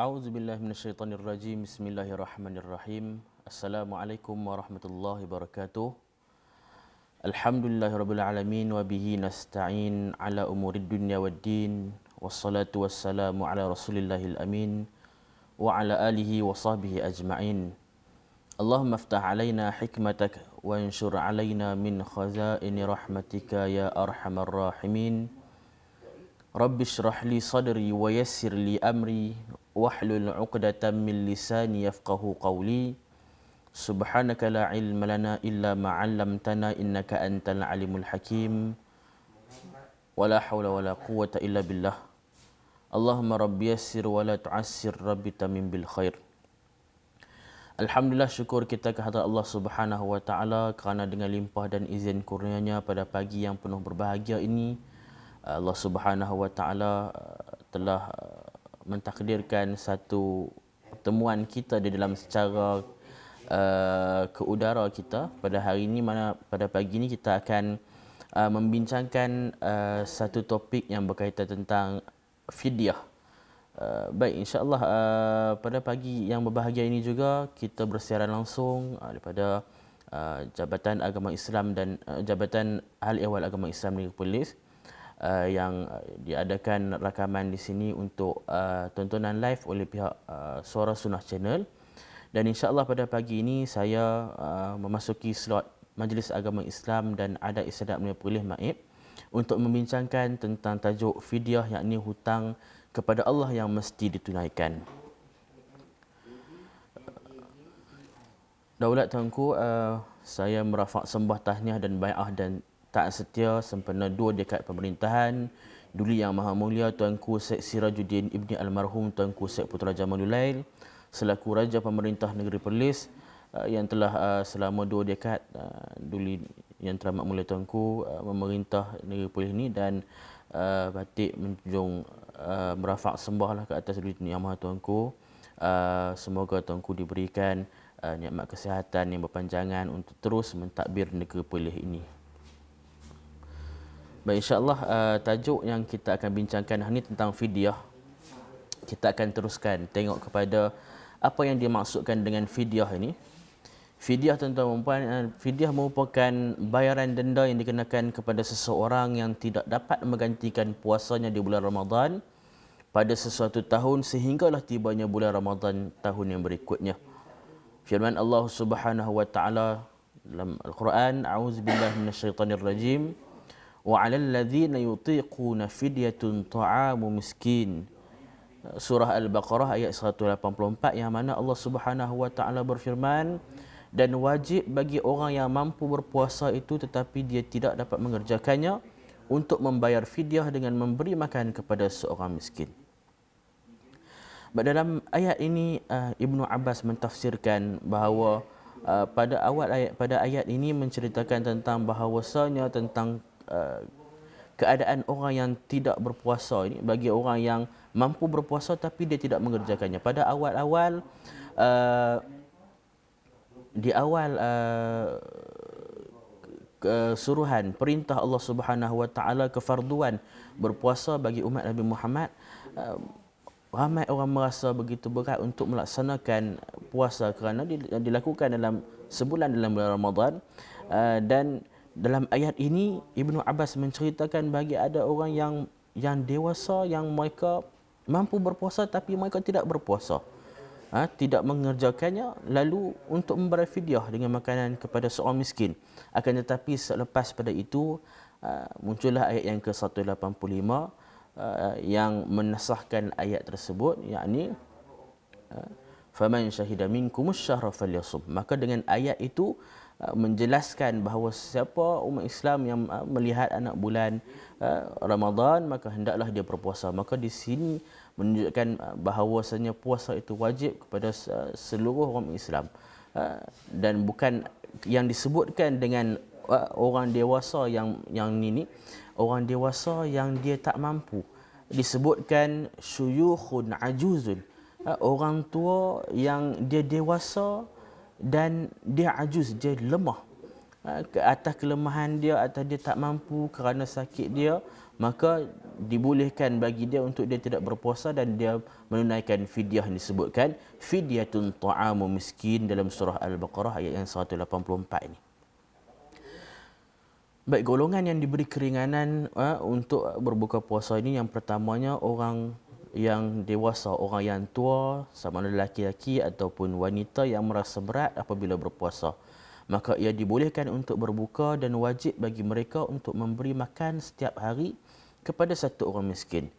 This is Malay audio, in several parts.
A'udzubillahi minasyaitonirrajim. Bismillahirrahmanirrahim. Assalamualaikum warahmatullahi wabarakatuh. Alhamdulillahirabbil alamin wa bihi nasta'in ala umurid dunya waddin. Wassalatu wassalamu ala Rasulillahil amin wa ala alihi wa sahbihi ajma'in. Allahumma iftah alaina hikmatak wa anshur alaina min khazaini rahmatika ya arhamar rahimin. Rabbi shrah li sadri wa yassir li amri wahlul 'uqdatam min lisani yafqahu qawli. Subhanaka la ilma lana illa ma 'allamtana innaka antal alimul hakim. Wala haula wala quwwata illa billah. Allahumma rabbi yassir wa la tu'assir rabbi tamim bil khair. Alhamdulillah, syukur kita kehadrat Allah Subhanahu wa taala kerana dengan limpah dan izin kurnianya pada pagi yang penuh berbahagia ini Allah Subhanahu wa taala telah mentakdirkan satu pertemuan kita di dalam secara ke udara kita pada hari ini, mana pada pagi ini kita akan membincangkan satu topik yang berkaitan tentang fidyah. Baik, insya-Allah pada pagi yang berbahagia ini juga kita bersiaran langsung daripada Jabatan Agama Islam dan Jabatan Ahli Ehwal Agama Islam Negeri Perlis yang diadakan rakaman di sini untuk tontonan live oleh pihak Suara Sunnah Channel. Dan insya-Allah pada pagi ini saya memasuki slot Majlis Agama Islam dan Adat Istiadat Negeri Perlis MAIP untuk membincangkan tentang tajuk fidyah, yakni hutang kepada Allah yang mesti ditunaikan. Daulat tuanku, saya merafak sembah tahniah dan bai'ah dan taat setia sempena 2 dekad pemerintahan Duli Yang Maha Mulia Tuanku Syed Sirajuddin Ibni Almarhum Tuanku Syed Putra Jamalulail selaku Raja Pemerintah Negeri Perlis yang telah selama 2 dekad Duli yang teramat mulia Tuanku memerintah Negeri Perlis ini, dan batik menjunjung merafak sembahlah ke atas Duli Yang Maha Tuanku. Semoga Tuanku diberikan nikmat kesihatan yang berpanjangan untuk terus mentadbir Negeri Perlis ini. Baik, insya-Allah tajuk yang kita akan bincangkan hari ini tentang fidyah. Kita akan teruskan tengok kepada apa yang dimaksudkan dengan fidyah ini. Fidyah, tuan-tuan dan puan, fidyah merupakan bayaran denda yang dikenakan kepada seseorang yang tidak dapat menggantikan puasanya di bulan Ramadan pada sesuatu tahun sehinggalah tibanya bulan Ramadan tahun yang berikutnya. Firman Allah Subhanahu wa taala dalam Al-Quran, a'udzubillahi minasyaitonirrajim. Wa 'alal ladzina yutiquna fidyatun ta'amu miskin. Surah Al-Baqarah ayat 184, yang mana Allah Subhanahu wa taala berfirman, dan wajib bagi orang yang mampu berpuasa itu tetapi dia tidak dapat mengerjakannya untuk membayar fidyah dengan memberi makan kepada seorang miskin. Dalam ayat ini Ibnu Abbas mentafsirkan bahawa pada ayat ini menceritakan tentang bahawasanya tentang keadaan orang yang tidak berpuasa ini, bagi orang yang mampu berpuasa tapi dia tidak mengerjakannya. Pada awal-awal di awal suruhan perintah Allah Subhanahu wa taala kefarduan berpuasa bagi umat Nabi Muhammad, ramai orang merasa begitu berat untuk melaksanakan puasa kerana dilakukan dalam sebulan dalam bulan Ramadan. Dan dalam ayat ini Ibnu Abbas menceritakan bagi ada orang yang dewasa yang mereka mampu berpuasa tapi mereka tidak berpuasa, tidak mengerjakannya, lalu untuk membayar fidyah dengan makanan kepada seorang miskin. Akan tetapi selepas pada itu muncullah ayat yang ke-185 yang menasahkan ayat tersebut, yakni faman syahida minkumus syahra falyasum. Maka dengan ayat itu menjelaskan bahawa siapa umat Islam yang melihat anak bulan Ramadan maka hendaklah dia berpuasa. Maka di sini menunjukkan bahawasanya puasa itu wajib kepada seluruh orang Islam, dan bukan yang disebutkan dengan orang dewasa yang ini, orang dewasa yang dia tak mampu. Disebutkan syuyukhun ajuzun, orang tua yang dia dewasa dan dia ajuz, dia lemah. ke atas kelemahan dia, atas dia tak mampu kerana sakit dia, maka dibolehkan bagi dia untuk dia tidak berpuasa dan dia menunaikan fidyah yang disebutkan fidyatun ta'amu miskin dalam surah Al-Baqarah ayat yang 184 ini. Baik, golongan yang diberi keringanan untuk berbuka puasa ini, yang pertamanya orang yang dewasa, orang yang tua, sama ada lelaki-lelaki ataupun wanita yang merasa berat apabila berpuasa. Maka ia dibolehkan untuk berbuka dan wajib bagi mereka untuk memberi makan setiap hari kepada satu orang miskin.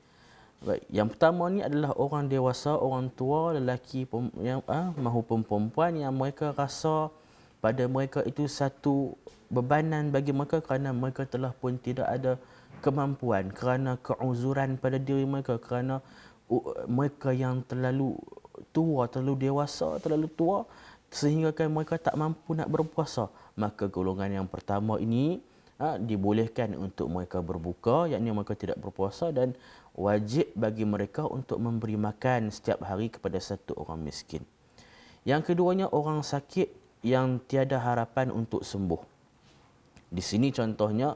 Baik, yang pertama ni adalah orang dewasa, orang tua, lelaki yang maupun perempuan yang mereka rasa pada mereka itu satu bebanan bagi mereka kerana mereka telah pun tidak ada kemampuan, kerana keuzuran pada diri mereka, kerana mereka yang terlalu tua, terlalu dewasa, terlalu tua sehingga kan mereka tak mampu nak berpuasa. Maka golongan yang pertama ini dibolehkan untuk mereka berbuka, yakni mereka tidak berpuasa, dan wajib bagi mereka untuk memberi makan setiap hari kepada satu orang miskin. Yang keduanya orang sakit yang tiada harapan untuk sembuh. Di sini contohnya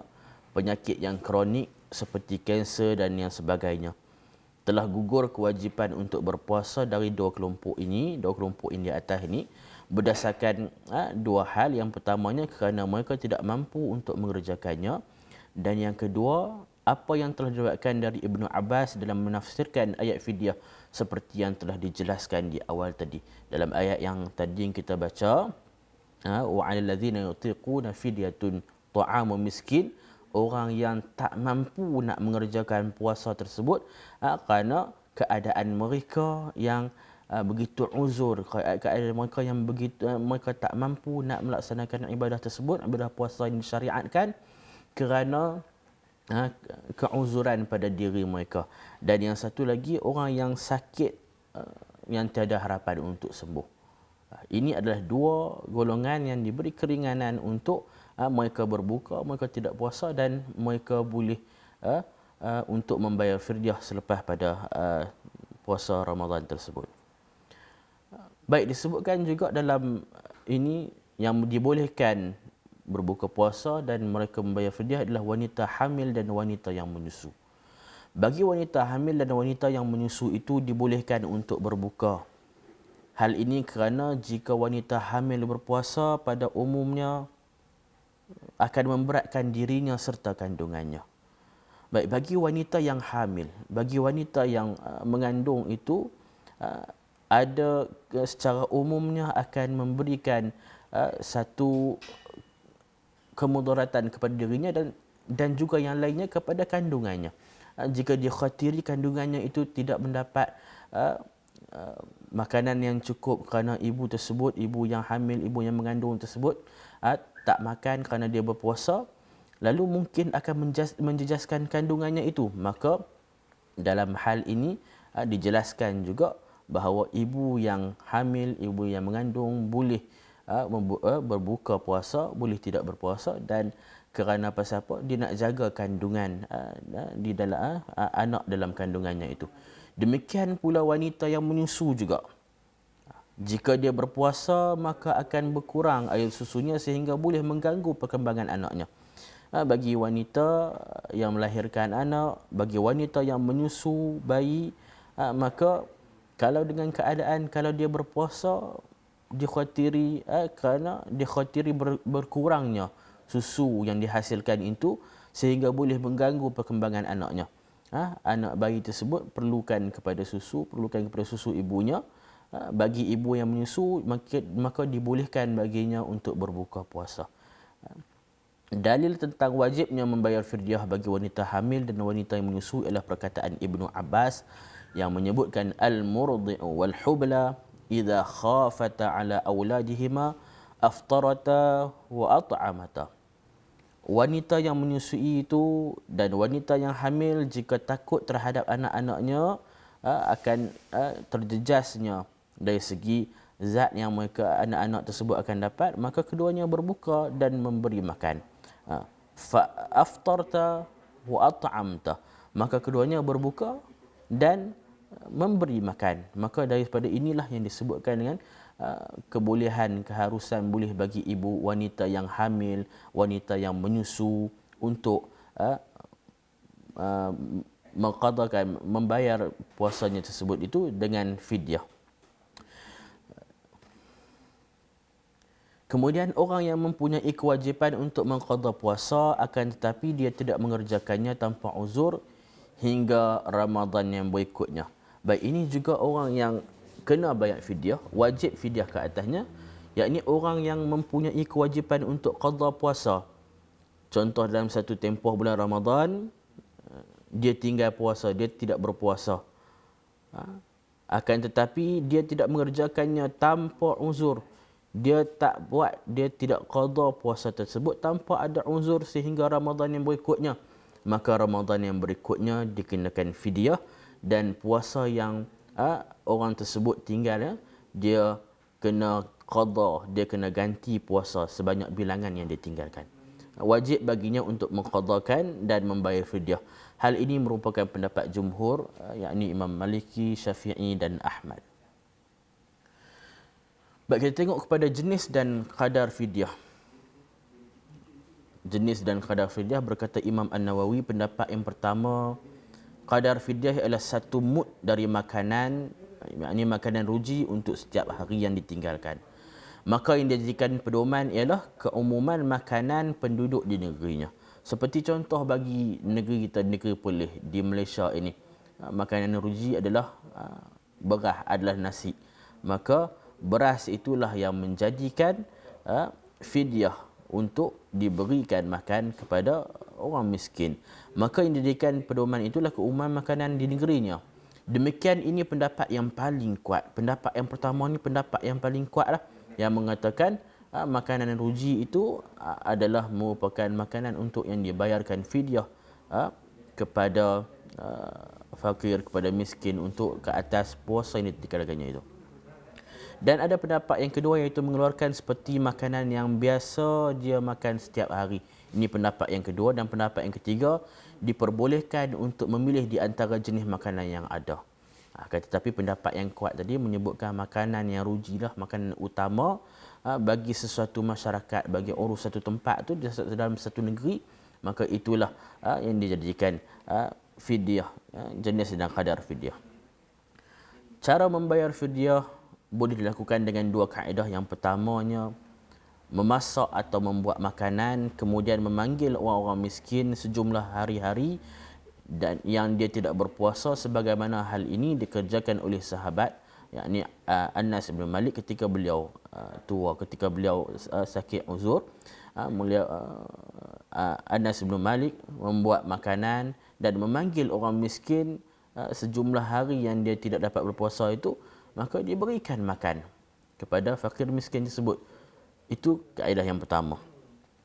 penyakit yang kronik seperti kanser dan yang sebagainya. Telah gugur kewajipan untuk berpuasa dari dua kelompok ini di atas ini, berdasarkan dua hal. Yang pertamanya kerana mereka tidak mampu untuk mengerjakannya, dan yang kedua apa yang telah diriwayatkan dari Ibnu Abbas dalam menafsirkan ayat fidyah seperti yang telah dijelaskan di awal tadi. Dalam ayat yang tadi yang kita baca, wa 'alal ladzina yutiquna fidyatun ta'amu miskin, orang yang tak mampu nak mengerjakan puasa tersebut kerana keadaan mereka yang begitu uzur, keadaan mereka yang begitu mereka tak mampu nak melaksanakan ibadah tersebut, ibadah puasa yang disyariatkan kerana keuzuran pada diri mereka. Dan yang satu lagi orang yang sakit yang tiada harapan untuk sembuh. Ini adalah dua golongan yang diberi keringanan untuk mereka berbuka, mereka tidak puasa, dan mereka boleh untuk membayar fidyah selepas pada puasa Ramadan tersebut. Baik, disebutkan juga dalam ini yang dibolehkan berbuka puasa dan mereka membayar fidyah adalah wanita hamil dan wanita yang menyusu. Bagi wanita hamil dan wanita yang menyusu itu dibolehkan untuk berbuka. Hal ini kerana jika wanita hamil berpuasa pada umumnya akan memberatkan dirinya serta kandungannya. Baik, bagi wanita yang hamil, bagi wanita yang mengandung itu ada secara umumnya akan memberikan satu kemudaratan kepada dirinya dan juga yang lainnya kepada kandungannya. Jika dia khawatiri kandungannya itu tidak mendapat makanan yang cukup kerana ibu tersebut, ibu yang hamil, ibu yang mengandung tersebut tak makan kerana dia berpuasa, lalu mungkin akan menjejaskan kandungannya itu. Maka dalam hal ini dijelaskan juga bahawa ibu yang hamil, ibu yang mengandung boleh berbuka puasa, boleh tidak berpuasa, dan kerana pasal apa? Dia nak jaga kandungan di dalam anak dalam kandungannya itu. Demikian pula wanita yang menyusu juga. Jika dia berpuasa, maka akan berkurang air susunya sehingga boleh mengganggu perkembangan anaknya. Bagi wanita yang melahirkan anak, bagi wanita yang menyusu bayi, maka kalau dengan keadaan kalau dia berpuasa, dikhawatiri kerana dikhawatiri berkurangnya susu yang dihasilkan itu sehingga boleh mengganggu perkembangan anaknya. Anak bayi tersebut perlukan kepada susu ibunya. Bagi ibu yang menyusu, maka dibolehkan baginya untuk berbuka puasa. Dalil tentang wajibnya membayar fidyah bagi wanita hamil dan wanita yang menyusu ialah perkataan Ibnu Abbas yang menyebutkan al-murdi'u wal hubla idza khafata ala auladihima aftarata wa at'amata. Wanita yang menyusui itu dan wanita yang hamil jika takut terhadap anak-anaknya akan terjejasnya dari segi zat yang mereka anak-anak tersebut akan dapat, maka keduanya berbuka dan memberi makan. Fa aftarta wa at'amta, maka keduanya berbuka dan memberi makan. Maka daripada inilah yang disebutkan dengan kebolehan, keharusan boleh bagi ibu wanita yang hamil, wanita yang menyusu untuk mengqadakan, membayar puasanya tersebut itu dengan fidyah. Kemudian orang yang mempunyai kewajipan untuk mengqada puasa akan tetapi dia tidak mengerjakannya tanpa uzur hingga Ramadan yang berikutnya. Baik, ini juga orang yang kena bayar fidyah, wajib fidyah ke atasnya, yakni orang yang mempunyai kewajipan untuk qada puasa. Contoh dalam satu tempoh bulan Ramadan, dia tinggal puasa, dia tidak berpuasa. Akan tetapi dia tidak mengerjakannya tanpa uzur. Dia tak buat, dia tidak qada puasa tersebut tanpa ada uzur sehingga Ramadan yang berikutnya. Maka Ramadan yang berikutnya dikenakan fidyah, dan puasa yang orang tersebut tinggal, dia kena qada, dia kena ganti puasa sebanyak bilangan yang dia tinggalkan. Wajib baginya untuk mengqadakan dan membayar fidyah. Hal ini merupakan pendapat jumhur, yakni Imam Maliki, Syafi'i dan Ahmad. Baik, kita tengok kepada jenis dan kadar fidyah. Jenis dan kadar fidyah, berkata Imam An-Nawawi, pendapat yang pertama, kadar fidyah ialah 1 mud dari makanan, yakni makanan ruji untuk setiap hari yang ditinggalkan. Maka yang dijadikan pedoman ialah keumuman makanan penduduk di negerinya. Seperti contoh bagi negeri kita, negeri Perlis di Malaysia ini, makanan ruji adalah beras, adalah nasi. Maka beras itulah yang menjadikan fidyah untuk diberikan makan kepada orang miskin. Maka yang dijadikan pedoman itulah keumuman makanan di negerinya. Demikian, ini pendapat yang paling kuat. Pendapat yang pertama ni pendapat yang paling kuat lah, yang mengatakan makanan ruji itu adalah merupakan makanan untuk yang dibayarkan fidyah kepada fakir, kepada miskin, untuk ke atas puasa yang ditinggalkannya itu. Dan ada pendapat yang kedua, iaitu mengeluarkan seperti makanan yang biasa dia makan setiap hari. Ini pendapat yang kedua. Dan pendapat yang ketiga, diperbolehkan untuk memilih di antara jenis makanan yang ada. Tetapi pendapat yang kuat tadi menyebutkan makanan yang rujilah makanan utama bagi sesuatu masyarakat, bagi urus satu tempat tu dalam satu negeri. Maka itulah yang dijadikan fidyah, jenis dan kadar fidyah. Cara membayar fidyah boleh dilakukan dengan 2 kaedah. Yang pertamanya, memasak atau membuat makanan, kemudian memanggil orang-orang miskin sejumlah hari-hari dan yang dia tidak berpuasa, sebagaimana hal ini dikerjakan oleh sahabat, yakni Anas bin Malik ketika beliau tua, ketika beliau sakit uzur. Anas bin Malik membuat makanan dan memanggil orang miskin sejumlah hari yang dia tidak dapat berpuasa itu, maka diberikan makan kepada fakir miskin tersebut. Itu kaedah yang pertama.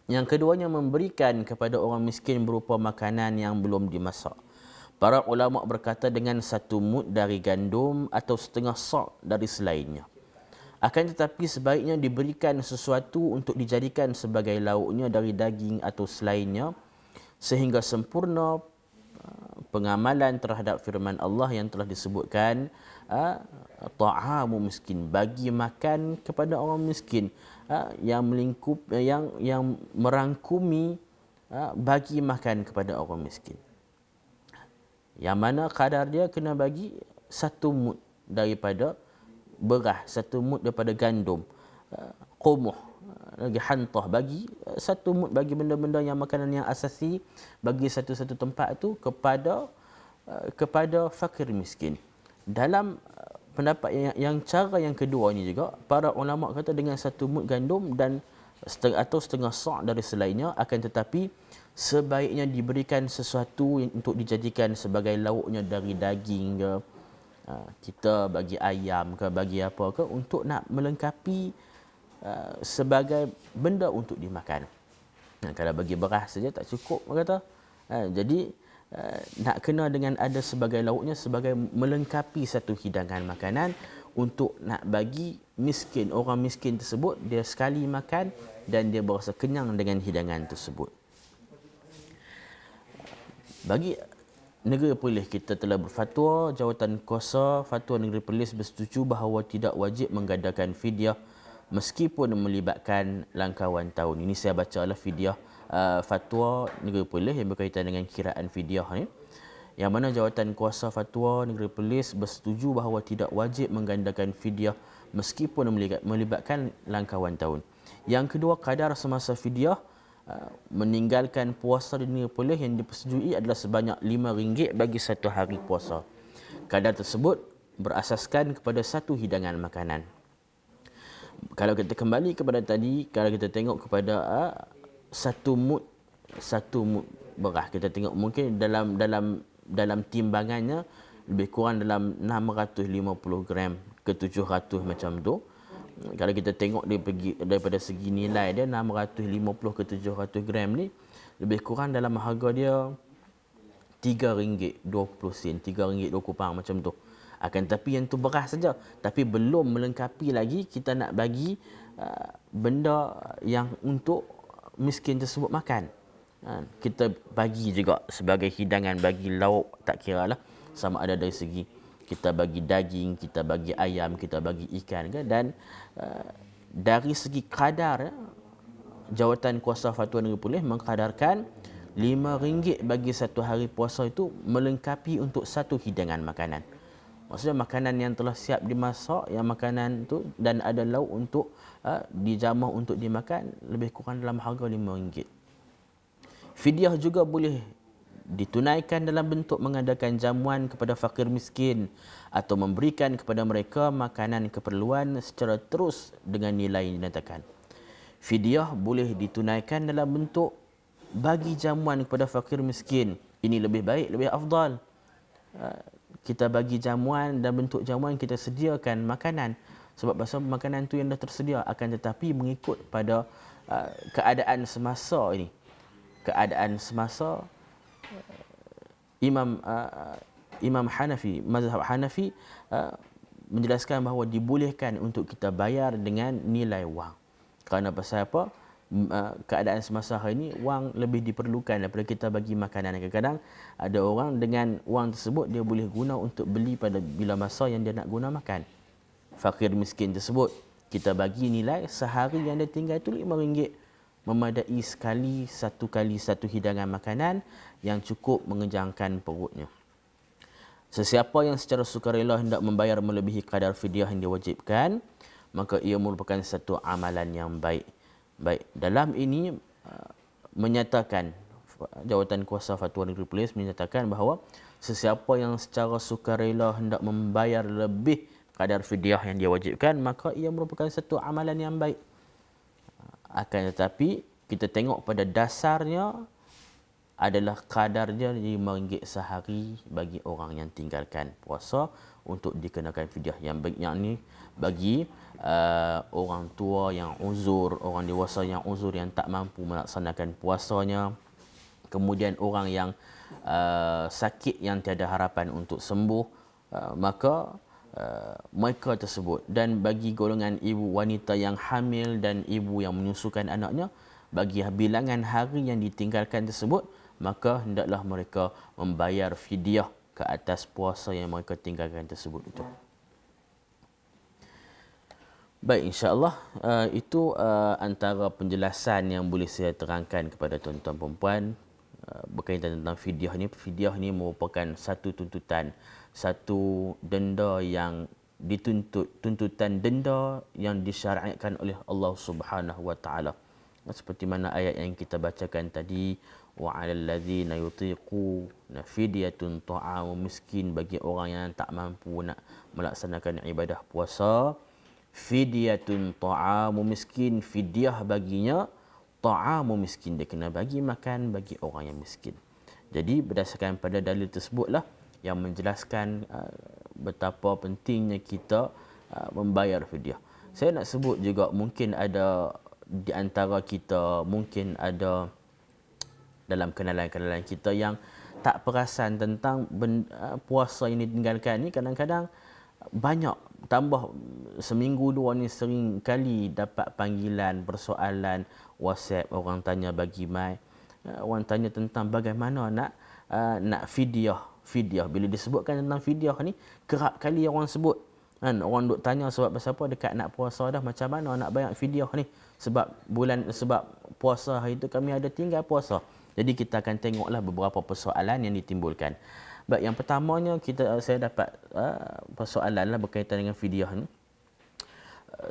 Yang keduanya, memberikan kepada orang miskin berupa makanan yang belum dimasak. Para ulama berkata dengan 1 mud dari gandum atau setengah sa' dari selainnya. Akan tetapi sebaiknya diberikan sesuatu untuk dijadikan sebagai lauknya dari daging atau selainnya, sehingga sempurna pengamalan terhadap firman Allah yang telah disebutkan, ta'amu miskin, bagi makan kepada orang miskin, yang melingkup, yang merangkumi bagi makan kepada orang miskin, yang mana kadar dia kena bagi 1 mud daripada beras, 1 mud daripada gandum, qumuh, lagi hantah, bagi 1 mud bagi benda-benda yang makanan yang asasi bagi satu-satu tempat tu kepada fakir miskin. Dalam pendapat yang cara yang kedua ini juga, para ulama kata dengan 1 mud gandum dan setengah sa' dari selainnya, akan tetapi sebaiknya diberikan sesuatu untuk dijadikan sebagai lauknya dari daging ke, kita bagi ayam ke, bagi apa ke, untuk nak melengkapi sebagai benda untuk dimakan. Kalau bagi beras saja tak cukup, kata. Jadi nak kena dengan ada sebagai lauknya, sebagai melengkapi satu hidangan makanan untuk nak bagi miskin, orang miskin tersebut, dia sekali makan dan dia berasa kenyang dengan hidangan tersebut. Bagi Negeri Perlis kita telah berfatwa, jawatan kuasa fatwa Negeri Perlis bersetuju bahawa tidak wajib menggandakan fidyah meskipun melibatkan langkawan tahun. Ini saya bacalah fidyah fatwa Negeri Perlis yang berkaitan dengan kiraan fidyah ni. Yang mana jawatan kuasa fatwa Negeri Perlis bersetuju bahawa tidak wajib menggandakan fidyah meskipun melibatkan langkawan tahun. Yang kedua, kadar semasa fidyah meninggalkan puasa di Negeri Perlis yang dipersetujui adalah sebanyak RM5 bagi satu hari puasa. Kadar tersebut berasaskan kepada satu hidangan makanan. Kalau kita kembali kepada tadi, kalau kita tengok kepada satu mud beras, kita tengok mungkin dalam timbangannya lebih kurang dalam 650 gram ke 700 macam tu. Kalau kita tengok daripada segi nilai dia 650 ke 700 gram ni lebih kurang dalam harga dia RM3.20, RM3.20 macam tu. Akan tapi yang tu beras saja, tapi belum melengkapi lagi kita nak bagi benda yang untuk miskin tersebut makan. Kita bagi juga sebagai hidangan, bagi lauk, tak kira lah sama ada dari segi kita bagi daging, kita bagi ayam, kita bagi ikan kan? Dan dari segi kadar, jawatan kuasa fatwa Negeri Perlis mengkadarkan RM5 bagi satu hari puasa itu melengkapi untuk satu hidangan makanan. Maksudnya makanan yang telah siap dimasak, yang makanan tu dan ada lauk untuk dijamah untuk dimakan lebih kurang dalam harga RM5. Fidyah juga boleh ditunaikan dalam bentuk mengadakan jamuan kepada fakir miskin atau memberikan kepada mereka makanan keperluan secara terus dengan nilai yang dinyatakan. Fidyah boleh ditunaikan dalam bentuk bagi jamuan kepada fakir miskin. Ini lebih baik, lebih afdal. Kita bagi jamuan dan bentuk jamuan kita sediakan makanan. Sebab pasal makanan tu yang dah tersedia, akan tetapi mengikut pada keadaan semasa ini. Keadaan semasa Imam Hanafi, mazhab Hanafi menjelaskan bahawa dibolehkan untuk kita bayar dengan nilai wang. Kerana pasal apa? Keadaan semasa hari ini wang lebih diperlukan daripada kita bagi makanan. Kadang-kadang ada orang dengan wang tersebut dia boleh guna untuk beli pada bila masa yang dia nak guna makan. Fakir miskin tersebut kita bagi nilai sehari yang dia tinggal itu RM5, memadai sekali satu hidangan makanan yang cukup mengenyangkan perutnya. Sesiapa yang secara sukarela hendak membayar melebihi kadar fidyah yang diwajibkan, maka ia merupakan satu amalan yang baik. Dalam ini menyatakan, jawatan kuasa fatwa Negeri Perlis menyatakan bahawa sesiapa yang secara sukarela hendak membayar lebih kadar fidyah yang diwajibkan, maka ia merupakan satu amalan yang baik. Akan tetapi kita tengok pada dasarnya adalah kadarnya RM5 sehari bagi orang yang tinggalkan puasa untuk dikenakan fidyah. Yang ni bagi orang tua yang uzur, orang dewasa yang uzur yang tak mampu melaksanakan puasanya, kemudian orang yang sakit yang tiada harapan untuk sembuh, maka mereka tersebut, dan bagi golongan ibu wanita yang hamil dan ibu yang menyusukan anaknya, bagi bilangan hari yang ditinggalkan tersebut, maka hendaklah mereka membayar fidyah ke atas puasa yang mereka tinggalkan tersebut itu. Baik, insya-Allah itu antara penjelasan yang boleh saya terangkan kepada tuan-tuan perempuan berkaitan tentang fidyah ni. Fidyah ni merupakan satu tuntutan, satu denda yang tuntutan denda yang disyariatkan oleh Allah Subhanahu wa taala. Seperti mana ayat yang kita bacakan tadi, wa 'alal ladzina yutiquna fidyatun ta'amu miskin, bagi orang yang tak mampu nak melaksanakan ibadah puasa, fidyatun ta'amu miskin, fidyah baginya ta'amu miskin, dia kena bagi makan bagi orang yang miskin. Jadi berdasarkan pada dalil tersebutlah yang menjelaskan betapa pentingnya kita membayar fidyah. Saya nak sebut juga, mungkin ada di antara kita, mungkin ada dalam kenalan-kenalan kita yang tak perasan tentang puasa yang ditinggalkan ni. Kadang-kadang banyak, tambah seminggu dua ni sering kali dapat panggilan, persoalan WhatsApp, orang tanya bagi mai, orang tanya tentang bagaimana nak fidyah fidyah. Bila disebutkan tentang fidyah ni, kerap kali orang sebut. Kan, orang duk tanya sebab siapa dekat nak puasa dah, macam mana nak bayar fidyah ni? Sebab puasa hari itu kami ada tinggal puasa. Jadi kita akan tengoklah beberapa persoalan yang ditimbulkan. Baik, yang pertamanya saya dapat persoalan lah berkaitan dengan fidyah ni.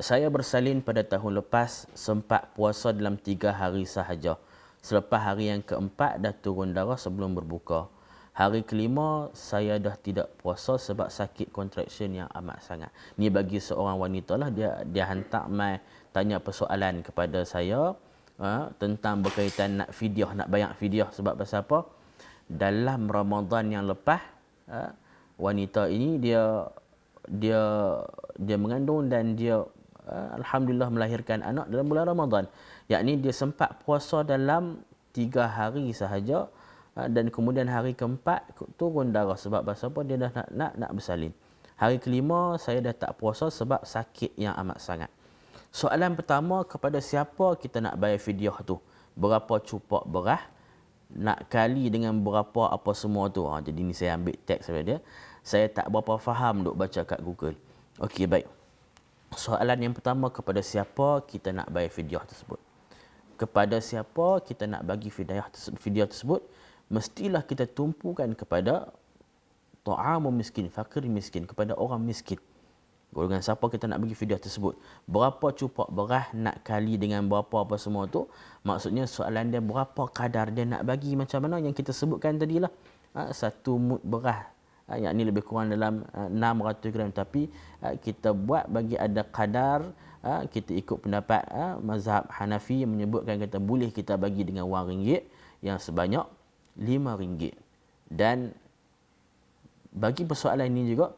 Saya bersalin pada tahun lepas, sempat puasa dalam 3 hari sahaja. Selepas hari yang keempat dah turun darah sebelum berbuka. Hari kelima saya dah tidak puasa sebab sakit contraction yang amat sangat. Ni bagi seorang wanita lah, dia hantar mai tanya persoalan kepada saya tentang berkaitan nak fidyah, nak bayar fidyah. Sebab pasal apa? Dalam Ramadan yang lepas, wanita ini dia mengandung dan dia alhamdulillah melahirkan anak dalam bulan Ramadan. Yakni dia sempat puasa dalam 3 hari sahaja, dan kemudian hari keempat turun darah. Sebab apa? Dia dah nak bersalin. Hari kelima saya dah tak puasa sebab sakit yang amat sangat. Soalan pertama, kepada siapa kita nak bayar fidyah tu? Berapa cupak berah? Nak kali dengan berapa apa semua tu? Jadi ni saya ambil teks daripada dia. Saya tak berapa faham duk baca kat Google. Okey, baik. Soalan yang pertama, kepada siapa kita nak bayar fidyah tersebut? Kepada siapa kita nak bagi fidyah tersebut? Mestilah kita tumpukan kepada ta'amu miskin, fakir miskin, kepada orang miskin. Golongan siapa kita nak bagi fidyah tersebut? Berapa cupak berah nak kali dengan berapa apa semua tu? Maksudnya soalan dia berapa kadar dia nak bagi, macam mana yang kita sebutkan tadilah. Satu mud berah, yang ni lebih kurang dalam 600 gram. Tapi kita buat bagi ada kadar, kita ikut pendapat mazhab Hanafi yang menyebutkan kata boleh kita bagi dengan wang ringgit yang sebanyak RM5. Dan bagi persoalan ini juga,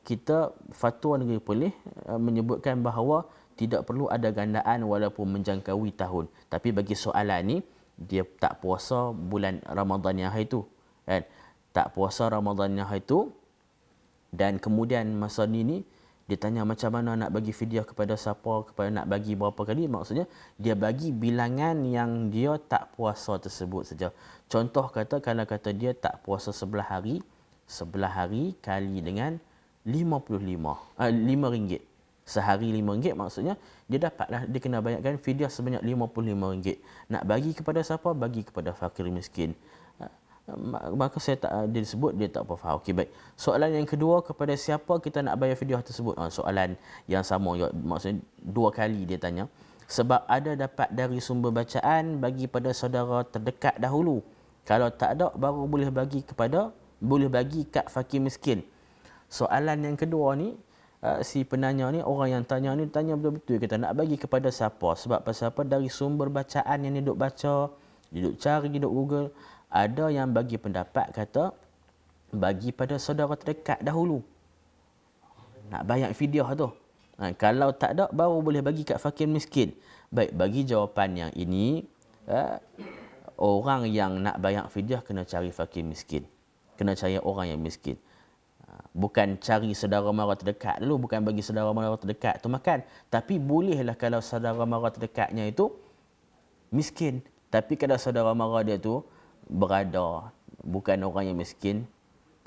kita Fatwa Negeri Perlis menyebutkan bahawa tidak perlu ada gandaan walaupun menjangkaui tahun. Tapi bagi soalan ni, dia tak puasa bulan Ramadan yang hari tu, kan? Tak puasa Ramadan yang hari tu, dan kemudian masa ni dia tanya macam mana nak bagi fidyah, kepada siapa, kepada nak bagi berapa kali. Maksudnya dia bagi bilangan yang dia tak puasa tersebut saja. Contoh kata, kalau kata dia tak puasa 11 hari kali dengan 55, RM5. Sehari RM5, maksudnya dia dapatlah, dia kena bayarkan fidyah sebanyak RM55. Nak bagi kepada siapa? Bagi kepada fakir miskin. Maka saya tak, dia sebut dia tak apa faham. Okey, baik. Soalan yang kedua, kepada siapa kita nak bayar fidyah tersebut? Soalan yang sama, maksudnya 2 kali dia tanya. Sebab ada dapat dari sumber bacaan bagi pada saudara terdekat dahulu. Kalau tak ada, baru boleh bagi kat fakir miskin. Soalan yang kedua ni, si penanya ni, orang yang tanya ni tanya betul-betul, kita nak bagi kepada siapa? Sebab pasal apa? Dari sumber bacaan yang dia duk baca, dia duk cari, dia duk Google, ada yang bagi pendapat kata bagi pada saudara terdekat dahulu. Nak bayar fidyah tu. Kalau tak ada, baru boleh bagi kat fakir miskin. Baik, bagi jawapan yang ini, orang yang nak bayar fidyah kena cari fakir miskin. Kena cari orang yang miskin. Bukan cari saudara mara terdekat dulu, bukan bagi saudara mara terdekat tu makan. Tapi bolehlah kalau saudara mara terdekatnya itu miskin. Tapi kalau saudara mara dia tu berada, bukan orang yang miskin,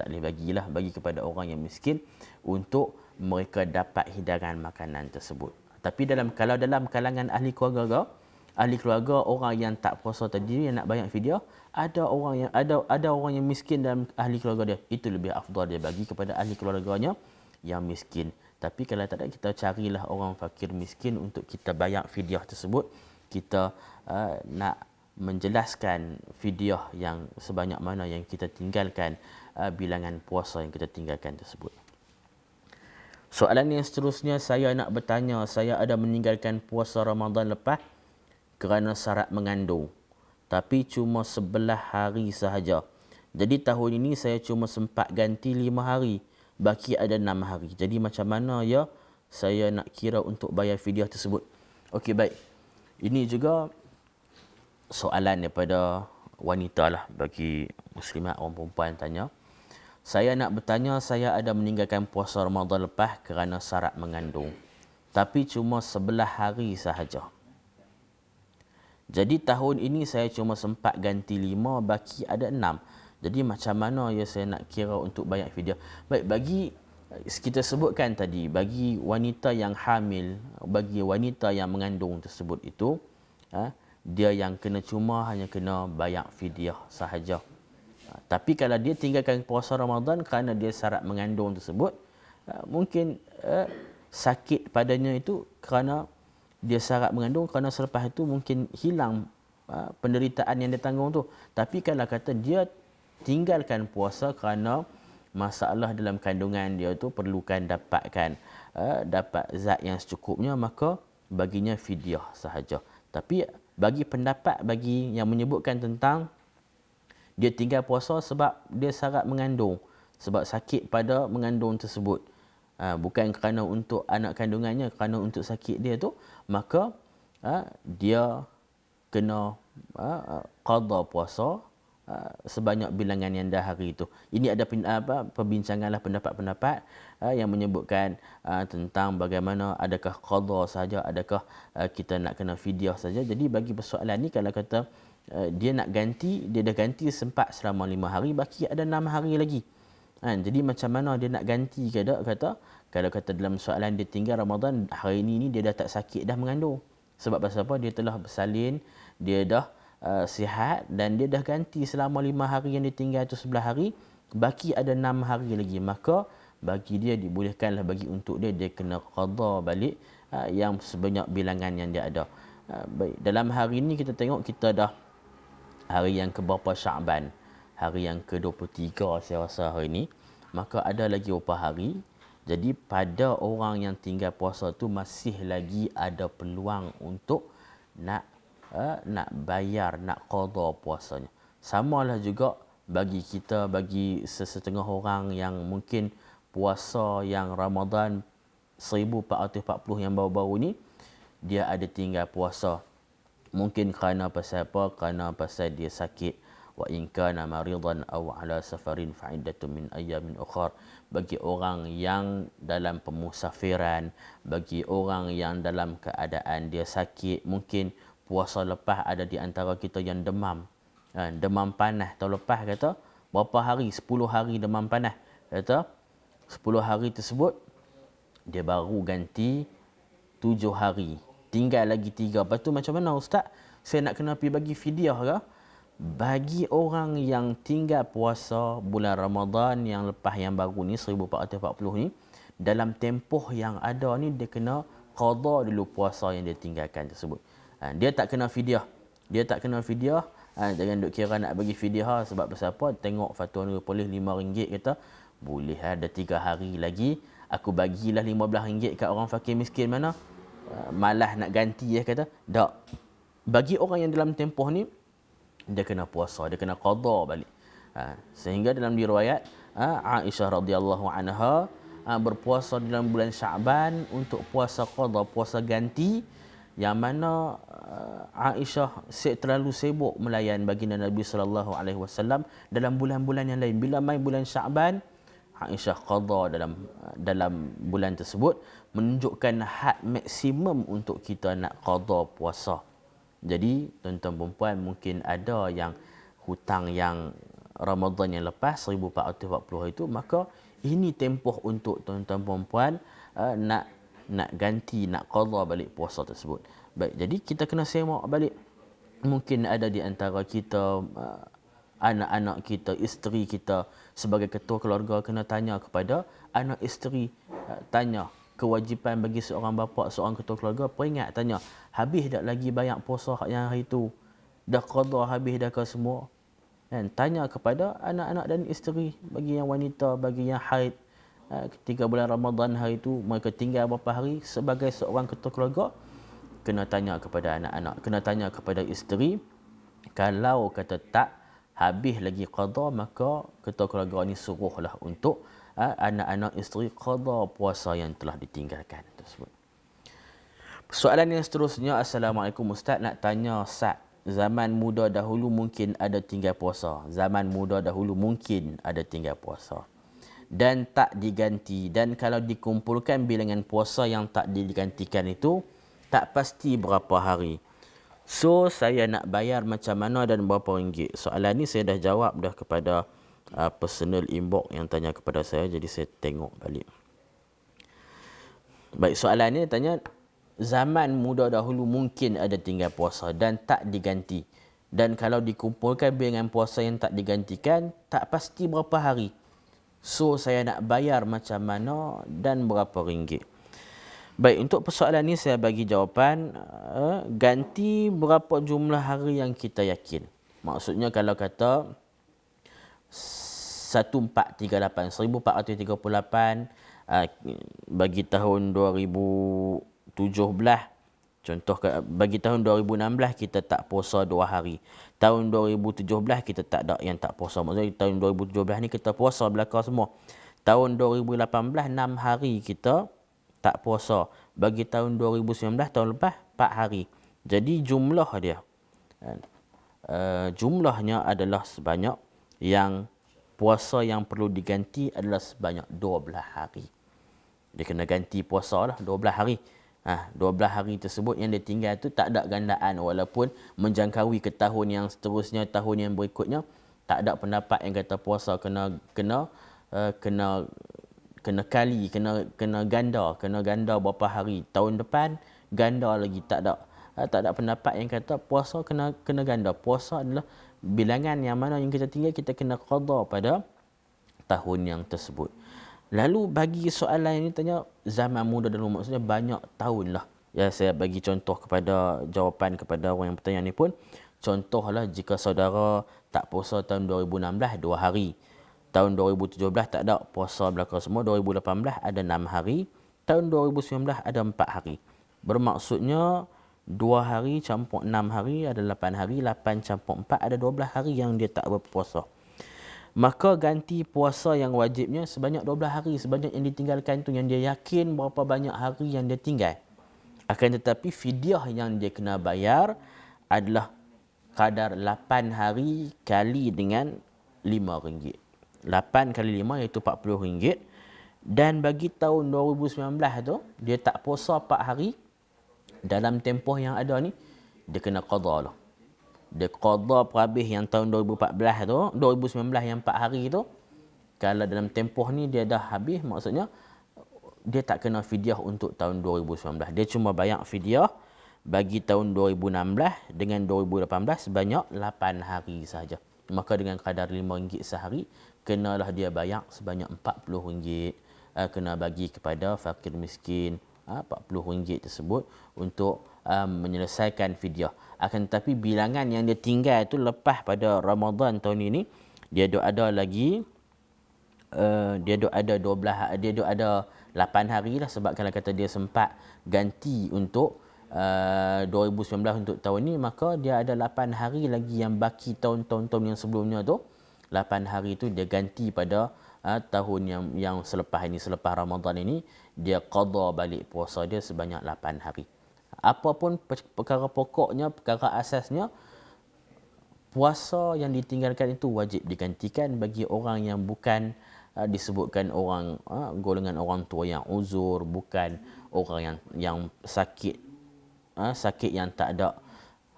tak boleh bagilah, bagi kepada orang yang miskin untuk mereka dapat hidangan makanan tersebut. Tapi kalau dalam kalangan ahli keluarga orang yang tak puasa tadi yang nak bayar fidyah, ada orang yang miskin dalam ahli keluarga dia, itu lebih afdal dia bagi kepada ahli keluarganya yang miskin. Tapi kalau tak ada, kita carilah orang fakir miskin untuk kita bayar fidyah tersebut. Kita nak menjelaskan fidyah yang sebanyak mana yang kita tinggalkan, bilangan puasa yang kita tinggalkan tersebut. Soalan yang seterusnya, saya nak bertanya, saya ada meninggalkan puasa Ramadan lepas kerana syarat mengandung, tapi cuma 11 hari sahaja. Jadi tahun ini saya cuma sempat ganti 5 hari, baki ada 6 hari. Jadi macam mana ya saya nak kira untuk bayar fidyah tersebut? Okey, baik. Ini juga soalan daripada wanita lah, bagi muslimat orang perempuan tanya. Saya nak bertanya, saya ada meninggalkan puasa Ramadan lepas kerana syarat mengandung, tapi cuma 11 hari sahaja. Jadi tahun ini saya cuma sempat ganti 5, baki ada 6. Jadi macam mana ya saya nak kira untuk bayar fidyah? Baik, bagi kita sebutkan tadi, bagi wanita yang hamil, bagi wanita yang mengandung tersebut itu, dia yang kena cuma hanya kena bayar fidyah sahaja. Tapi kalau dia tinggalkan puasa Ramadan kerana dia syarat mengandung tersebut, mungkin sakit padanya itu kerana dia syarat mengandung, kerana selepas itu mungkin hilang penderitaan yang dia tanggung tu. Tapi kalau kata dia tinggalkan puasa kerana masalah dalam kandungan dia tu perlukan dapat zat yang secukupnya, maka baginya fidyah sahaja. Tapi bagi pendapat bagi yang menyebutkan tentang dia tinggal puasa sebab dia syarat mengandung, sebab sakit pada mengandung tersebut, bukan kerana untuk anak kandungannya, kerana untuk sakit dia tu, maka dia kena qada puasa sebanyak bilangan yang dah hari itu. Ini ada perbincanganlah pendapat-pendapat yang menyebutkan tentang bagaimana, adakah qada saja, adakah kita nak kena fidyah saja. Jadi bagi persoalan ni, kalau kata dia nak ganti, dia dah ganti sempat selama 5 hari, baki ada 6 hari lagi. Jadi macam mana dia nak ganti ke tak? Kalau kata dalam soalan dia tinggal Ramadan, hari ini dia dah tak sakit dah mengandung. Sebab pasal apa? Dia telah bersalin, dia dah sihat dan dia dah ganti selama 5 hari yang ditinggal itu 11 hari, baki ada 6 hari lagi. Maka bagi dia dibolehkanlah bagi untuk dia kena qada balik yang sebanyak bilangan yang dia ada. Baik, dalam hari ini kita tengok kita dah hari yang keberapa Syaban, hari yang ke-23 saya rasa hari ini, maka ada lagi beberapa hari. Jadi pada orang yang tinggal puasa tu masih lagi ada peluang untuk nak bayar, nak qada puasanya. Samalah juga bagi kita, bagi sesetengah orang yang mungkin puasa yang Ramadan 1440 yang baru-baru ni, dia ada tinggal puasa. Mungkin kerana pasal apa? Kerana pasal dia sakit. Wa in kana maridan aw ala safarin fa iddatun min ayyamin ukhra. Bagi orang yang dalam pemusafiran, bagi orang yang dalam keadaan dia sakit, mungkin puasa lepas ada di antara kita yang demam. Demam panas tahun lepas kata berapa hari? 10 hari demam panas. Kata 10 hari tersebut dia baru ganti 7 hari. Tinggal lagi 3. Lepas tu macam mana ustaz? Saya nak kena pergi bagi fidyah ke? Bagi orang yang tinggal puasa bulan Ramadan yang lepas yang baru ni 1440 ni, dalam tempoh yang ada ni dia kena qada dulu puasa yang dia tinggalkan tersebut. Dia tak kena fidyah. Dia tak kena fidyah. Jangan duk kira nak bagi fidyah sebab pasal apa? Tengok fatwa Nurul Polis RM5 kata boleh ada 3 hari lagi, aku bagilah RM15 kat orang fakir miskin mana. Malah nak ganti kata. Tak. Bagi orang yang dalam tempoh ni, dia kena puasa, dia kena qada balik. Sehingga dalam diriwayat Aisyah radhiyallahu anha berpuasa dalam bulan Syaban untuk puasa qada, puasa ganti, yang mana Aisyah terlalu sibuk melayan baginda Nabi sallallahu alaihi wasallam dalam bulan-bulan yang lain. Bila mai bulan Syaban, Aisyah qada dalam bulan tersebut, menunjukkan had maksimum untuk kita nak qada puasa. Jadi tuan-tuan perempuan mungkin ada yang hutang yang Ramadan yang lepas 1440 itu, maka ini tempoh untuk tuan-tuan perempuan nak ganti, nak qada balik puasa tersebut. Baik, jadi kita kena semak balik. Mungkin ada di antara kita anak-anak kita, isteri kita, sebagai ketua keluarga kena tanya kepada anak isteri, tanya kewajipan bagi seorang bapa, seorang ketua keluarga, peringat tanya, habis tak lagi bayar puasa yang hari itu? Dah qada habis dah ke semua? Dan tanya kepada anak-anak dan isteri, bagi yang wanita, bagi yang haid, ketika bulan Ramadan hari itu mereka tinggal berapa hari, sebagai seorang ketua keluarga kena tanya kepada anak-anak, kena tanya kepada isteri. Kalau kata tak habis lagi qada, maka ketua keluarga ni suruhlah untuk anak-anak isteri qada puasa yang telah ditinggalkan tersebut. Soalan yang seterusnya, Assalamualaikum Ustaz, nak tanya Ustaz, zaman muda dahulu mungkin ada tinggal puasa. Zaman muda dahulu mungkin ada tinggal puasa dan tak diganti, dan kalau dikumpulkan bilangan puasa yang tak digantikan itu tak pasti berapa hari. So saya nak bayar macam mana dan berapa ringgit? Soalan ni saya dah jawab dah kepada personal inbox yang tanya kepada saya, jadi saya tengok balik. Baik, soalan ni tanya, zaman muda dahulu mungkin ada tinggal puasa dan tak diganti. Dan kalau dikumpulkan bil dengan puasa yang tak digantikan, tak pasti berapa hari. So saya nak bayar macam mana dan berapa ringgit? Baik, untuk persoalan ni saya bagi jawapan, ganti berapa jumlah hari yang kita yakin. Maksudnya kalau kata 1438, 1438 bagi tahun 2017, contoh bagi tahun 2016 kita tak puasa 2 hari. Tahun 2017 kita tak ada yang tak puasa. Maksudnya tahun 2017 ni kita puasa belaka semua. Tahun 2018 6 hari kita tak puasa. Bagi tahun 2019 tahun lepas 4 hari. Jadi jumlah dia, jumlahnya adalah sebanyak yang puasa yang perlu diganti adalah sebanyak 12 hari. Dia kena ganti puasa lah 12 hari. 12 hari tersebut yang dia tinggal tu tak ada gandaan, walaupun menjangkaui ke tahun yang seterusnya, tahun yang berikutnya, tak ada pendapat yang kata puasa kena kali, kena ganda berapa hari. Tahun depan ganda lagi, tak ada pendapat yang kata puasa kena ganda. Puasa adalah bilangan yang mana yang kita tinggal, kita kena qada pada tahun yang tersebut. Lalu bagi soalan ini tanya zaman muda dulu, maksudnya banyak tahun lah. Ya, saya bagi contoh kepada jawapan kepada orang yang bertanya ni pun. Contohlah jika saudara tak puasa tahun 2016 2 hari. Tahun 2017 tak ada puasa belaka semua. 2018 ada 6 hari. Tahun 2019 ada 4 hari. Bermaksudnya 2 hari campur 6 hari ada 8 hari. 8 campur 4 ada 12 hari yang dia tak berpuasa. Maka ganti puasa yang wajibnya sebanyak 12 hari. Sebanyak yang ditinggalkan tu, yang dia yakin berapa banyak hari yang dia tinggal. Akan tetapi fidyah yang dia kena bayar adalah kadar 8 hari kali dengan RM5. 8 kali 5 iaitu RM40. Dan bagi tahun 2019 tu, dia tak puasa 4 hari. Dalam tempoh yang ada ni, dia kena qada lah. Dia qada perhabis yang tahun 2014 tu, 2019 yang 4 hari tu. Kalau dalam tempoh ni dia dah habis, maksudnya dia tak kena fidyah untuk tahun 2019. Dia cuma bayar fidyah bagi tahun 2016 dengan 2018 sebanyak 8 hari sahaja. Maka dengan kadar RM5 sehari, kenalah dia bayar sebanyak RM40. Kena bagi kepada fakir miskin RM40 tersebut untuk menyelesaikan fidyah. Akan tetapi bilangan yang dia tinggal tu lepas pada Ramadan tahun ini, dia ada lagi dia ada 12, dia ada 8 hari lah. Sebab kalau kata dia sempat ganti untuk 2019 untuk tahun ni, maka dia ada 8 hari lagi yang baki tahun-tahun yang sebelumnya tu. 8 hari tu dia ganti pada tahun yang selepas ini, selepas Ramadan ini, dia qada balik puasa dia sebanyak 8 hari. Apapun perkara pokoknya, perkara asasnya, puasa yang ditinggalkan itu wajib digantikan bagi orang yang bukan disebutkan orang golongan orang tua yang uzur, bukan orang yang sakit, sakit yang tak ada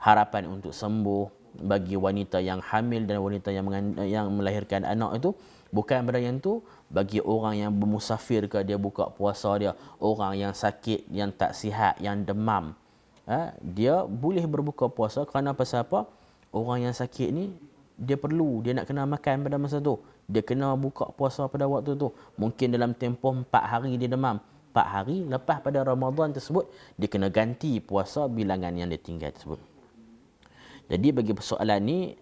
harapan untuk sembuh. Bagi wanita yang hamil dan wanita yang melahirkan anak itu, bukan pada yang tu. Bagi orang yang bermusafir ke, dia buka puasa dia. Orang yang sakit, yang tak sihat, yang demam, dia boleh berbuka puasa. Kerana pasal apa? Orang yang sakit ni, dia nak kena makan pada masa tu. Dia kena buka puasa pada waktu tu. Mungkin dalam tempoh 4 hari dia demam. 4 hari lepas pada Ramadan tersebut, dia kena ganti puasa bilangan yang dia tinggal tersebut. Jadi bagi persoalan ni,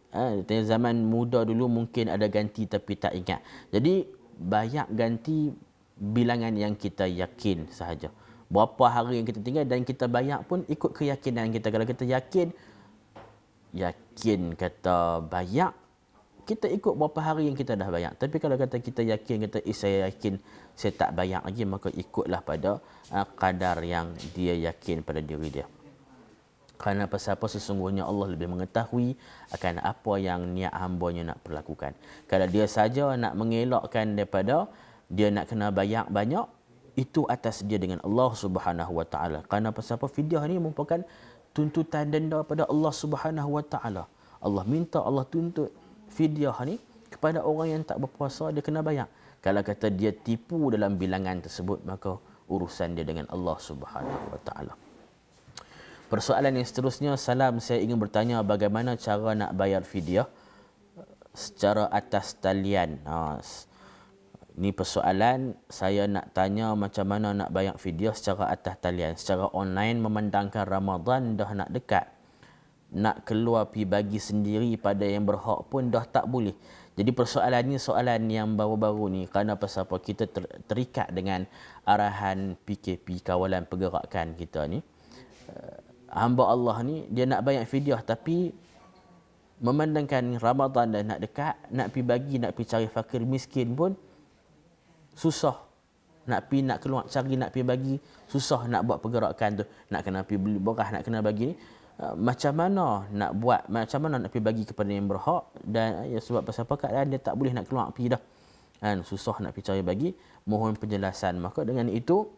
zaman muda dulu mungkin ada ganti tapi tak ingat. Jadi banyak ganti bilangan yang kita yakin sahaja. Berapa hari yang kita tinggal, dan kita bayar pun ikut keyakinan kita. Kalau kita yakin kata bayar, kita ikut berapa hari yang kita dah bayar. Tapi kalau kata kita yakin, kata saya yakin saya tak bayar lagi, maka ikutlah pada kadar yang dia yakin pada diri dia. Kerana pasal apa? Sesungguhnya Allah lebih mengetahui akan apa yang niat hambanya nak perlakukan. Kalau dia saja nak mengelakkan daripada dia nak kena bayar banyak, itu atas dia dengan Allah Subhanahu Wa Taala. Kerana pasal apa? Fidyah ni merupakan tuntutan denda pada Allah Subhanahu Wa Taala. Allah minta, Allah tuntut fidyah ni kepada orang yang tak berpuasa, dia kena bayar. Kalau kata dia tipu dalam bilangan tersebut, maka urusan dia dengan Allah Subhanahu Wa Taala. Persoalan yang seterusnya, salam, saya ingin bertanya bagaimana cara nak bayar fidyah secara atas talian. Ini persoalan saya nak tanya macam mana nak bayar fidyah secara atas talian. Secara online memandangkan Ramadan dah nak dekat. Nak keluar pi bagi sendiri pada yang berhak pun dah tak boleh. Jadi persoalan ni soalan yang baru-baru ni kerana pasal apa kita terikat dengan arahan PKP, kawalan pergerakan kita ni. Hamba Allah ni dia nak bayar fidyah tapi memandangkan Ramadan dah nak dekat, nak pi bagi, nak pi cari fakir miskin pun susah. Nak keluar cari, nak pi bagi, susah nak buat pergerakan tu. Nak kena pi beli beras, nak kena bagi ni. Macam mana nak buat, macam mana nak pi bagi kepada yang berhak, dan ya, sebab pasal apa keadaan dia tak boleh nak keluar pi dah. Susah nak pi cari bagi, mohon penjelasan. Maka dengan itu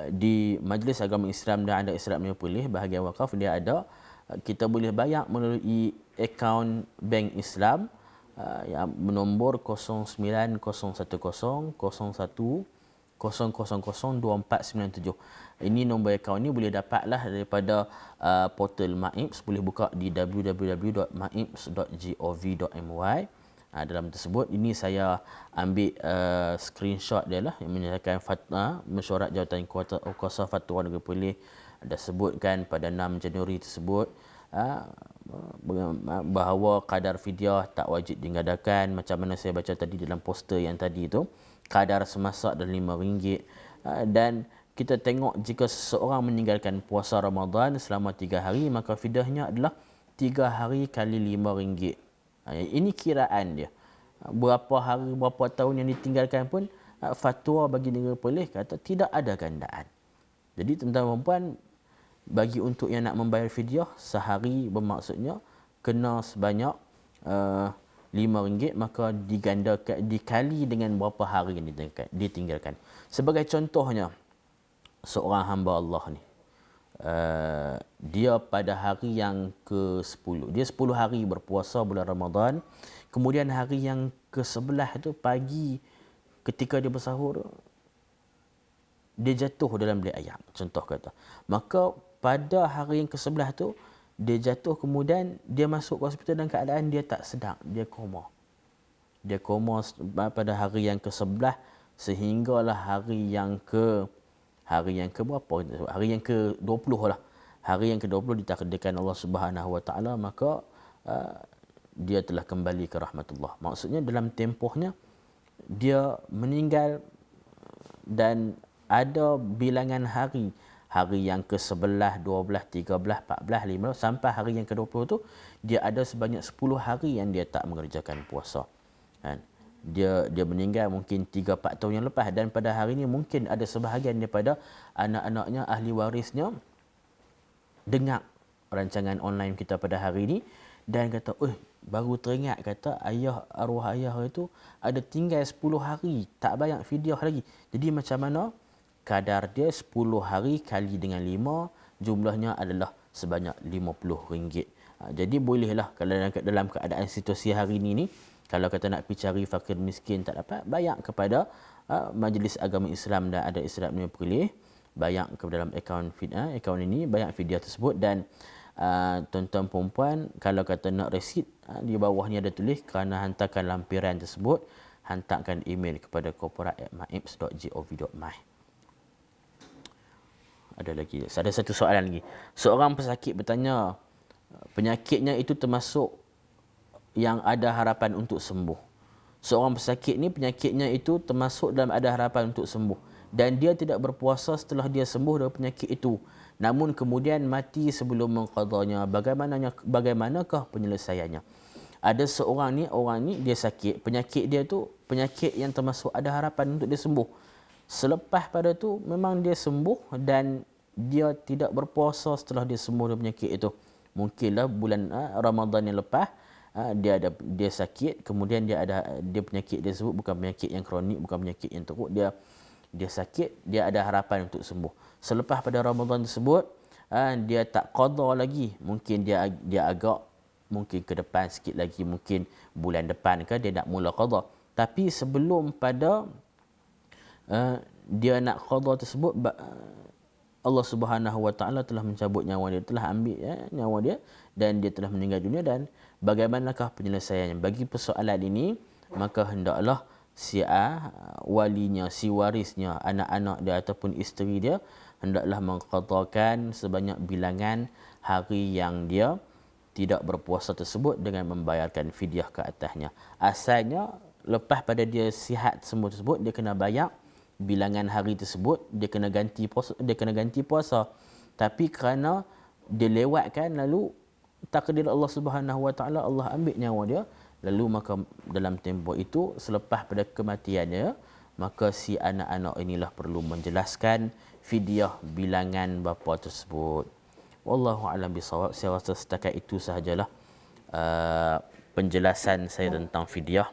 di Majlis Agama Islam dan Adat Islam Nepalih bahagian wakaf dia ada, kita boleh bayar melalui akaun bank Islam yang bernombor 09101002497. Ini nombor akaun ni boleh dapatlah daripada portal MAIPS, boleh buka di www.maips.gov.my. Dalam tersebut ini saya ambil screenshot dia lah yang menyatakan fatwa mesyuarat jawatan kuasa fatwa negeri Perlis ada sebutkan pada 6 Januari tersebut bahawa kadar fidyah tak wajib digadakan. Macam mana saya baca tadi dalam poster yang tadi tu, kadar semasak dan RM5. Dan kita tengok jika seseorang meninggalkan puasa Ramadan selama 3 hari, maka fidyahnya adalah 3 hari kali RM5. Ini kiraan dia. Berapa hari, berapa tahun yang ditinggalkan pun, fatwa bagi negeri Perlis kata tidak ada gandaan. Jadi tuan-tuan dan puan, bagi untuk yang nak membayar fidyah sehari bermaksudnya kena sebanyak RM5, maka digandakan, dikali dengan berapa hari yang ditinggalkan. Sebagai contohnya, seorang hamba Allah ni, dia pada hari yang ke-10, dia 10 hari berpuasa bulan Ramadan, kemudian hari yang ke-11 itu pagi ketika dia bersahur, dia jatuh dalam bilik ayam, contoh kata. Maka pada hari yang ke-11 tu, dia jatuh, kemudian dia masuk ke hospital dalam keadaan dia tak sedar, dia koma. Dia koma pada hari yang ke-11 sehinggalah hari yang ke berapa? Hari yang ke-20 lah. Hari yang ke-20 ditakdirkan Allah Subhanahu Wa Taala, maka dia telah kembali ke rahmatullah. Maksudnya dalam tempohnya dia meninggal dan ada bilangan hari. Hari yang ke-11, 12, 13, 14, 15 sampai hari yang ke-20 tu dia ada sebanyak 10 hari yang dia tak mengerjakan puasa. Dia meninggal mungkin 3-4 tahun yang lepas, dan pada hari ini mungkin ada sebahagian daripada anak-anaknya, ahli warisnya dengar rancangan online kita pada hari ini dan kata, baru teringat, kata arwah ayah itu ada tinggal 10 hari tak bayar fidyah lagi. Jadi macam mana? Kadar dia 10 hari kali dengan 5, jumlahnya adalah sebanyak RM50. Jadi bolehlah kalau dalam keadaan situasi hari ini ni, kalau kata nak pergi cari fakir miskin tak dapat, bayar kepada Majlis Agama Islam dan Adat Islam Negeri Perlis, bayar kepada dalam akaun ini, bayar fidyah tersebut. Dan tuan-tuan perempuan, kalau kata nak resit, di bawah ni ada tulis kerana hantarkan lampiran tersebut, hantarkan email kepada corporate@maips.gov.my. Ada lagi, ada satu soalan lagi. Seorang pesakit bertanya, penyakitnya itu termasuk yang ada harapan untuk sembuh. Seorang pesakit ni penyakitnya itu termasuk dalam ada harapan untuk sembuh, dan dia tidak berpuasa setelah dia sembuh dari penyakit itu, namun kemudian mati sebelum mengqadanya. Bagaimanakah penyelesaiannya? Ada seorang ni, orang ni dia sakit, penyakit dia tu penyakit yang termasuk ada harapan untuk dia sembuh. Selepas pada tu memang dia sembuh dan dia tidak berpuasa setelah dia sembuh dari penyakit itu. Mungkinlah bulan Ramadan yang lepas dia sakit, kemudian dia penyakit dia sebut bukan penyakit yang kronik, bukan penyakit yang teruk, dia sakit, dia ada harapan untuk sembuh. Selepas pada Ramadan tersebut dia tak qada lagi, mungkin dia agak mungkin ke depan sikit lagi, mungkin bulan depan ke dia nak mula qada. Tapi sebelum pada dia nak qada tersebut, Allah Subhanahu Wa Taala telah mencabut nyawa dia, telah ambil nyawa dia, dan dia telah meninggal dunia. Dan bagaimanakah penyelesaiannya bagi persoalan ini? Maka hendaklah si walinya, si warisnya, anak-anak dia ataupun isteri dia hendaklah mengqadakan sebanyak bilangan hari yang dia tidak berpuasa tersebut dengan membayarkan fidyah ke atasnya. Asalnya lepas pada dia sihat semua tersebut, dia kena bayar bilangan hari tersebut, dia kena ganti puasa. Tapi kerana dia lewatkan, lalu takdir Allah Subhanahu Wa Taala, Allah ambil nyawa dia, lalu maka dalam tempoh itu selepas pada kematiannya, maka si anak-anak inilah perlu menjelaskan fidyah bilangan bapa tersebut. Wallahu a'lam bisawab. Saya rasa setakat itu sahajalah penjelasan saya tentang fidyah.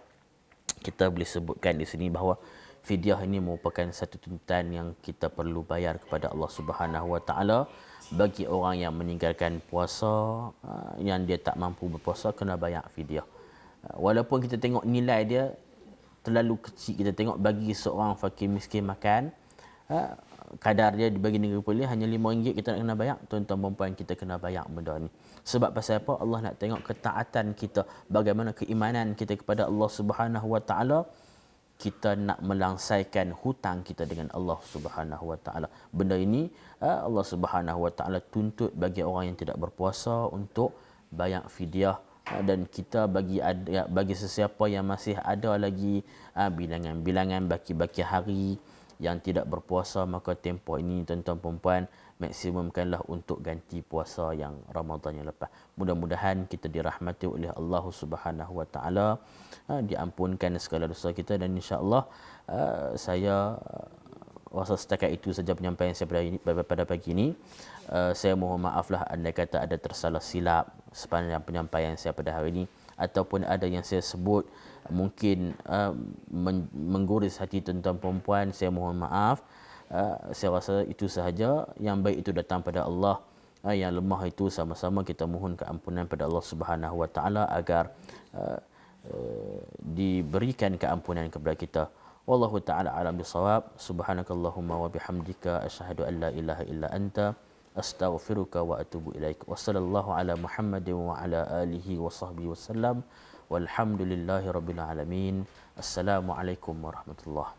Kita boleh sebutkan di sini bahawa fidyah ini merupakan satu tuntutan yang kita perlu bayar kepada Allah Subhanahu Wa Taala bagi orang yang meninggalkan puasa, yang dia tak mampu berpuasa, kena bayar fidyah. Walaupun kita tengok nilai dia terlalu kecil, kita tengok bagi seorang fakir miskin makan, kadar dia dibagi negeri pulih hanya RM5, kita nak kena bayar. Tuan-tuan dan puan, kita kena bayar benda ni. Sebab pasal apa? Allah nak tengok ketaatan kita, bagaimana keimanan kita kepada Allah Subhanahu Wa Taala. Kita nak melangsaikan hutang kita dengan Allah Subhanahu Wa Taala. Benda ini Allah Subhanahu Wa Taala tuntut bagi orang yang tidak berpuasa untuk bayar fidyah. Dan kita bagi sesiapa yang masih ada lagi bilangan-bilangan baki-baki hari yang tidak berpuasa, maka tempoh ini tuan-tuan perempuan maksimumkanlah untuk ganti puasa yang Ramadan yang lepas. Mudah-mudahan kita dirahmati oleh Allah Subhanahu Wa Taala, diampunkan segala dosa kita, dan insya-Allah saya rasa setakat itu saja penyampaian saya pada pagi ini. Saya mohon maaflah andai kata ada tersalah silap sepanjang penyampaian saya pada hari ini, ataupun ada yang saya sebut mungkin mengguris hati tuan-tuan perempuan. Saya mohon maaf. Saya rasa itu sahaja. Yang baik itu datang pada Allah, yang lemah itu sama-sama kita mohon keampunan pada Allah Subhanahu Wa Taala agar diberikan keampunan kepada kita. Wallahu taala alam bisawab. Subhanakallahumma wa bihamdika asyhadu an la ilaha illa anta astaghfiruka wa atubu ilaik. Wassallallahu ala Muhammadin wa ala alihi wa sahbihi wasallam. Walhamdulillahi rabbil alamin. Assalamualaikum warahmatullahi